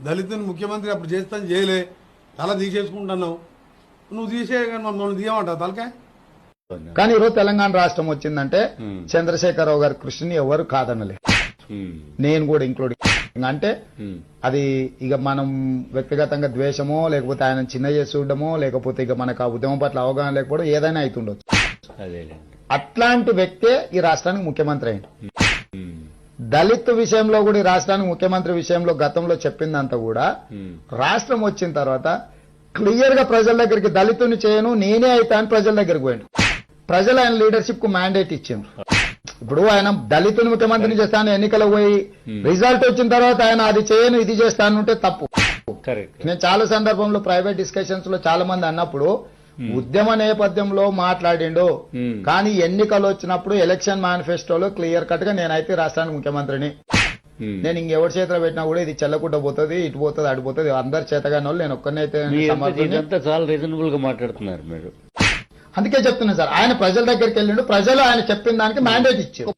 దళితుని ముఖ్యమంత్రి అప్పుడు చేస్తాను చేయలే తల తీసేసుకుంటున్నావు నువ్వు తీసే మమ్మల్ని తీయమంటావు తలకాయ. కానీ ఈరోజు తెలంగాణ రాష్ట్రం వచ్చిందంటే చంద్రశేఖరరావు గారి కృషిని ఎవరు కాదనలే, నేను కూడా ఇంక్లూడింగ్. అంటే అది ఇక మనం వ్యక్తిగతంగా ద్వేషమో లేకపోతే ఆయన చిన్న చేసి చూడడమో లేకపోతే ఇక మనకు ఆ ఉద్యమం పట్ల అవగాహన లేకపోవడం ఏదైనా అవుతుండొచ్చు. అట్లాంటి వ్యక్తే ఈ రాష్ట్రానికి ముఖ్యమంత్రి అయింది. దళిత్ విషయంలో కూడా ఈ రాష్ట్రానికి ముఖ్యమంత్రి విషయంలో గతంలో చెప్పిందంతా కూడా రాష్ట్రం వచ్చిన తర్వాత క్లియర్ గా ప్రజల దగ్గరికి దళితుని చేయను నేనే అయితా అని ప్రజల దగ్గరికి పోయాడు. ప్రజలు ఆయన లీడర్షిప్ కు మ్యాండేట్ ఇచ్చిండ్రు. ఇప్పుడు ఆయన దళితుని ముఖ్యమంత్రిని చేస్తాను ఎన్నికలకు పోయి రిజల్ట్ వచ్చిన తర్వాత ఆయన అది చేయను ఇది చేస్తానంటే తప్పు. నేను చాలా సందర్భంలో ప్రైవేట్ డిస్కషన్స్ లో చాలా మంది అన్నప్పుడు ఉద్యమ నేపథ్యంలో మాట్లాడిండు, కానీ ఎన్నికలు వచ్చినప్పుడు ఎలక్షన్ మేనిఫెస్టోలో క్లియర్ కట్ గా నేనైతే రాష్ట్రానికి ముఖ్యమంత్రిని, నేను ఇంకెవరి చేతిలో పెట్టినా కూడా ఇది చెల్లకుండా పోతుంది ఇటు పోతుంది అటు పోతుంది అందరి చేతగాని వాళ్ళు నేను ఒక్కనైతే చాలా రీజనబుల్ గా మాట్లాడుతున్నారు మీరు. అందుకే చెప్తున్నా సార్, ఆయన ప్రజల దగ్గరికి వెళ్ళిండు, ప్రజలు ఆయన చెప్పిన దానికి మ్యాండేట్ ఇచ్చారు.